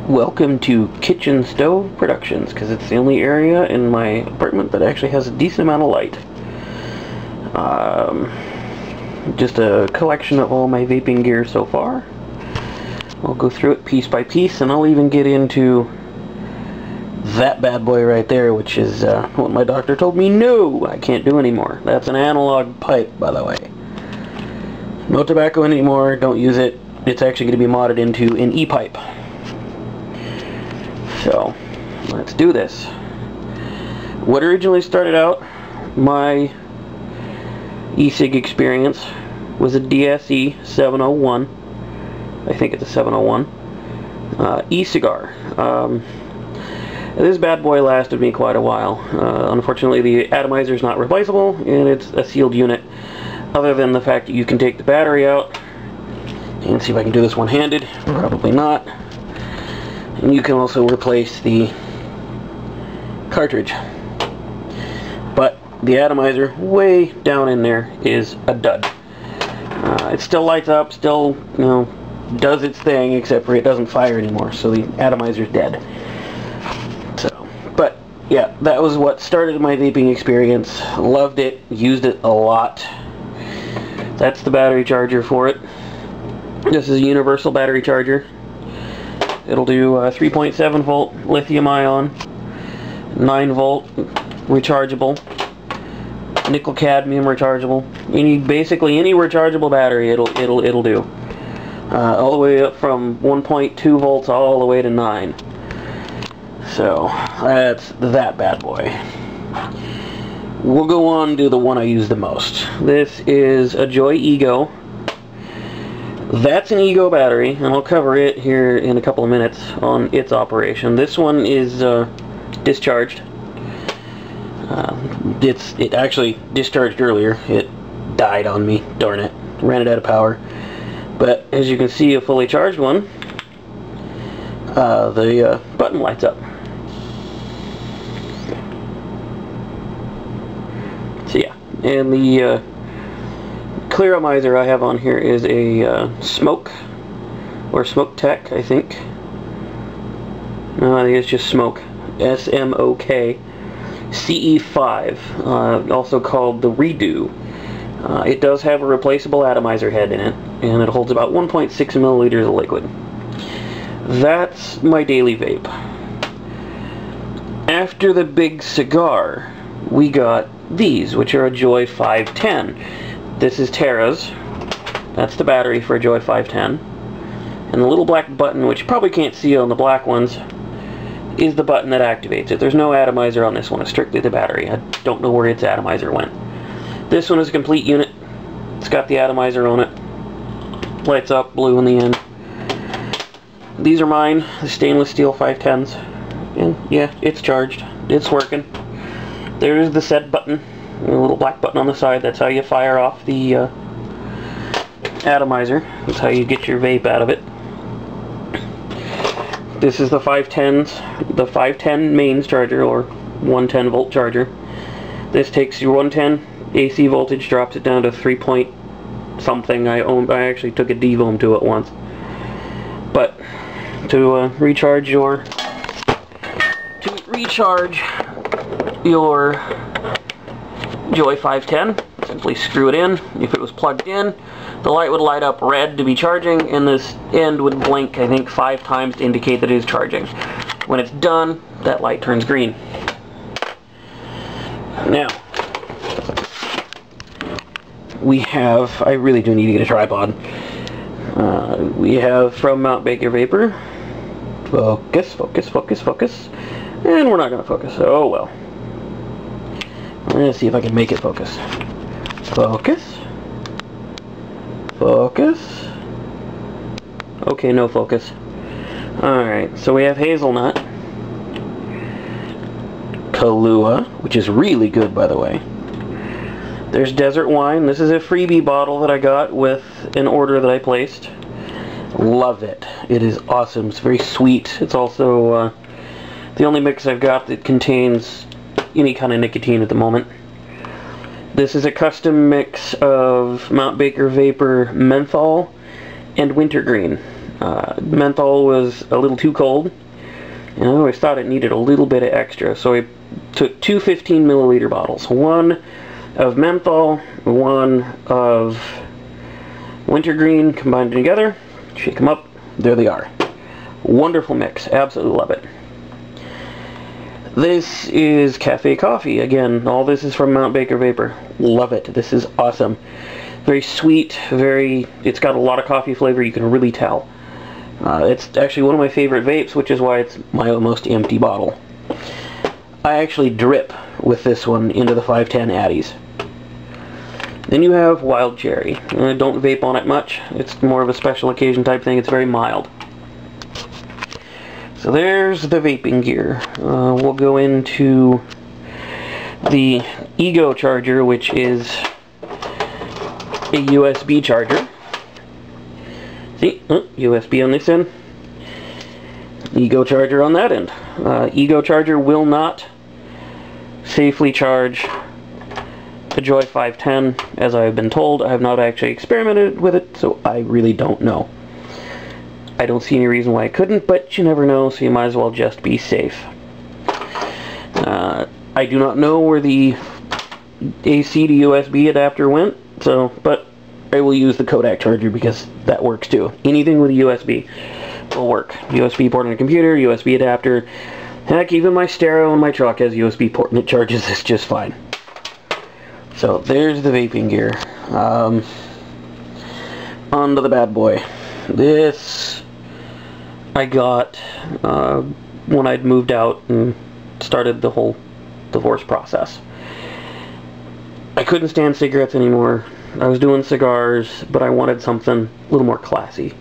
Welcome to Kitchen Stove Productions, because it's the only area in my apartment that actually has a decent amount of light. Just a collection of all my vaping gear so far. I'll go through it piece by piece, and I'll even get into that bad boy right there, which is what my doctor told me no, I can't do anymore. That's an analog pipe, by the way. No tobacco anymore, don't use it. It's actually going to be modded into an E-pipe. So, let's do this. What originally started out my e-cig experience was a DSE 701. I think it's a 701 e-cigar. This bad boy lasted me quite a while. Unfortunately, the atomizer is not replaceable, and it's a sealed unit. Other than the fact that you can take the battery out, and see if I can do this one-handed. Probably not. And you can also replace the cartridge. But the atomizer, way down in there, is a dud. It still lights up, still, you know, does its thing, except for it doesn't fire anymore, so the atomizer's dead. So, but yeah, that was what started my vaping experience. Loved it, used it a lot. That's the battery charger for it. This is a universal battery charger. It'll do 3.7 volt lithium ion, 9 volt rechargeable, nickel cadmium rechargeable. Basically any rechargeable battery it'll do. All the way up from 1.2 volts all the way to 9. So that's that bad boy. We'll go on to the one I use the most. This is a Joy Ego. That's an Ego battery, and I'll cover it here in a couple of minutes on its operation. This one is discharged. It actually discharged earlier. It died on me, darn it. Ran it out of power. But as you can see, a fully charged one, the button lights up. So yeah, and the clear atomizer I have on here is a Smoke, or Smoke Tech, I think. No, I think it's just Smoke. S-M-O-K CE5, also called the Redo. It does have a replaceable atomizer head in it, and it holds about 1.6 milliliters of liquid. That's my daily vape. After the big cigar, we got these, which are a Joy 510. This is Terra's. That's the battery for a Joy 510. And the little black button, which you probably can't see on the black ones, is the button that activates it. There's no atomizer on this one. It's strictly the battery. I don't know where its atomizer went. This one is a complete unit. It's got the atomizer on it. Lights up blue in the end. These are mine, the stainless steel 510s. And yeah, it's charged. It's working. There's the set button. A little black button on the side. That's how you fire off the atomizer. That's how you get your vape out of it. This is the 510s, the 510 mains charger, or 110 volt charger. This takes your 110 AC voltage, drops it down to 3 point something. I actually took a devohm to it once. But to recharge your Joy 510, simply screw it in. If it was plugged in, the light would light up red to be charging, and this end would blink, I think, 5 times to indicate that it is charging. When it's done, that light turns green. Now, we have, I really do need to get a tripod. We have from Mount Baker Vapor, focus, focus, focus, focus, and we're not going to focus, oh well. I'm going to see if I can make it focus. Focus. Focus. Okay, no focus. Alright, so we have hazelnut. Kahlua, which is really good, by the way. There's desert wine. This is a freebie bottle that I got with an order that I placed. Love it. It is awesome. It's very sweet. It's also the only mix I've got that contains any kind of nicotine at the moment. This is a custom mix of Mount Baker Vapor menthol and wintergreen. Menthol was a little too cold, and I always thought it needed a little bit of extra, so I took two 15 milliliter bottles. One of menthol, one of wintergreen, combined together, shake them up, there they are. Wonderful mix, absolutely love it. This is cafe coffee. Again, all this is from Mount Baker Vapor. Love it. This is awesome. Very sweet, it's got a lot of coffee flavor, you can really tell. It's actually one of my favorite vapes, which is why it's my almost empty bottle. I actually drip with this one into the 510 Addies. Then you have Wild Cherry. I don't vape on it much. It's more of a special occasion type thing. It's very mild. So there's the vaping gear. We'll go into the Ego charger, which is a USB charger. See, USB on this end, Ego charger on that end. Ego charger will not safely charge the Joy 510, as I've been told. I have not actually experimented with it, so I really don't know. I don't see any reason why I couldn't, but you never know, so you might as well just be safe. I do not know where the AC to USB adapter went, but I will use the Kodak charger because that works too. Anything with a USB will work. USB port on a computer, USB adapter. Heck, even my stereo in my truck has USB port and it charges this just fine. So there's the vaping gear. On to the bad boy. This I got when I'd moved out and started the whole divorce process. I couldn't stand cigarettes anymore. I was doing cigars, but I wanted something a little more classy.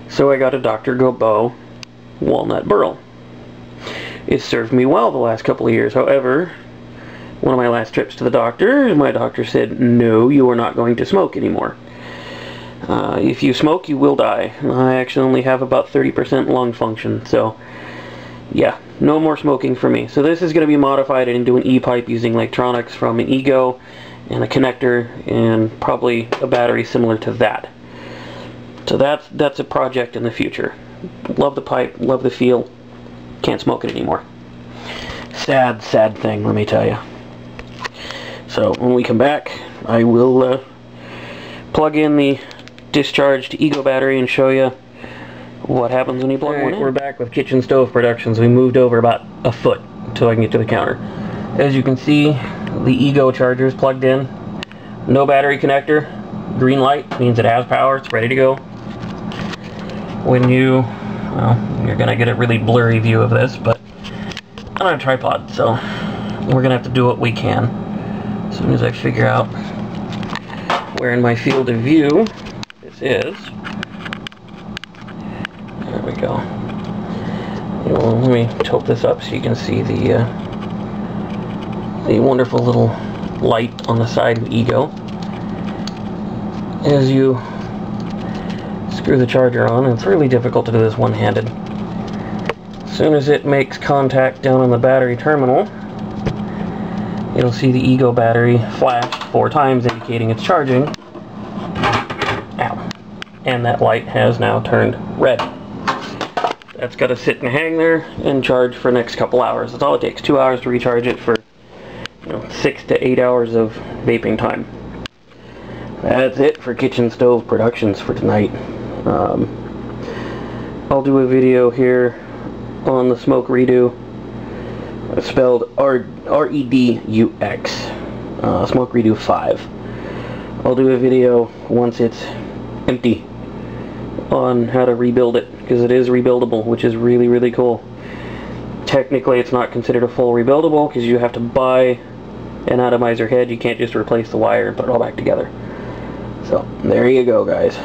So I got a Dr. Gobeau Walnut Burl. It served me well the last couple of years. However, one of my last trips to the doctor, my doctor said, no, you are not going to smoke anymore. If you smoke, you will die. I actually only have about 30% lung function, so yeah, no more smoking for me. So this is going to be modified into an E-pipe using electronics from an Ego and a connector and probably a battery similar to that. So that's a project in the future. Love the pipe, love the feel, can't smoke it anymore. Sad, sad thing, let me tell you. So when we come back, I will plug in the discharged Ego battery and show you what happens when you plug one in. We're back with Kitchen Stove Productions. We moved over about a foot until I can get to the counter. As you can see, the Ego charger is plugged in. No battery connector. Green light means it has power. It's ready to go. When you're going to get a really blurry view of this, but I don't have a tripod, so we're going to have to do what we can. As soon as I figure out where in my field of view this is. There we go. Well, let me tilt this up so you can see the wonderful little light on the side of Ego. As you screw the charger on, it's really difficult to do this one-handed. As soon as it makes contact down on the battery terminal, it'll see the Ego battery flash 4 times indicating it's charging. Ow. And that light has now turned red. That's got to sit and hang there and charge for the next couple hours. That's all it takes. 2 hours to recharge it for 6 to 8 hours of vaping time. That's it for Kitchen Stove Productions for tonight. I'll do a video here on the smoke redo. It's spelled R-E-D-U-X. Smoke redo 5. I'll do a video once it's empty on how to rebuild it, because it is rebuildable, which is really, really cool. Technically, it's not considered a full rebuildable because you have to buy an atomizer head. You can't just replace the wire and put it all back together. So, there you go, guys.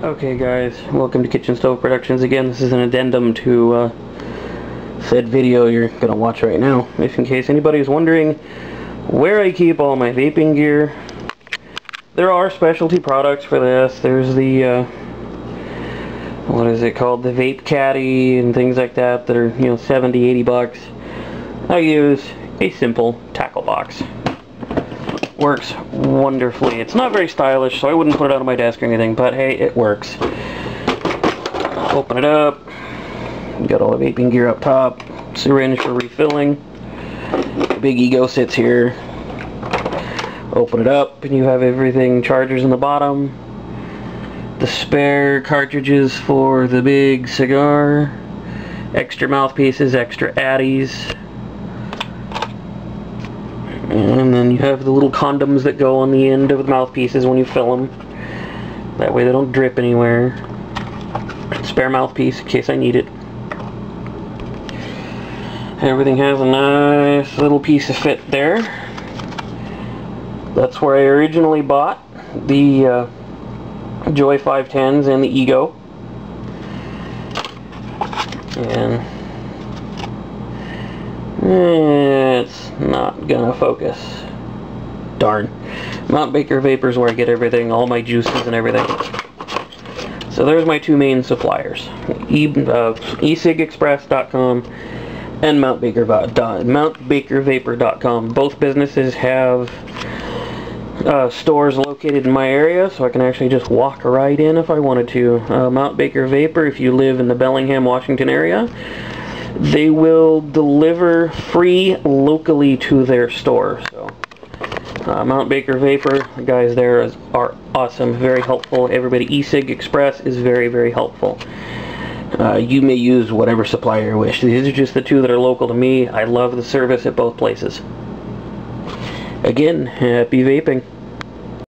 Okay, guys, welcome to Kitchen Stove Productions again. This is an addendum to said video you're going to watch right now. If in case anybody's wondering where I keep all my vaping gear, there are specialty products for this. There's the, what is it called? The Vape Caddy and things like that that are, $70, $80. I use a simple tackle box. works wonderfully. It's not very stylish, so I wouldn't put it out on my desk or anything, but hey, it works. Open it up. You got all the vaping gear up top. Syringe for refilling. The big ego sits here. Open it up, and you have everything. Chargers in the bottom. The spare cartridges for the big cigar. Extra mouthpieces, extra addies. And then you have the little condoms that go on the end of the mouthpieces when you fill them. That way they don't drip anywhere. Spare mouthpiece in case I need it. Everything has a nice little piece of fit there. That's where I originally bought the Joy 510s and the Ego. And it's not gonna focus. Darn. Mount Baker Vapors where I get everything, all my juices and everything. So there's my two main suppliers. E-cigsexpress.com and mountbakervapor.com. Both businesses have stores located in my area, so I can actually just walk right in if I wanted to. Mount Baker Vapor, if you live in the Bellingham, Washington area, they will deliver free locally to their store. So Mount Baker Vapor, the guys there are awesome, very helpful. Everybody, E-Cig Express is very, very helpful. You may use whatever supplier you wish. These are just the two that are local to me. I love the service at both places. Again, happy vaping.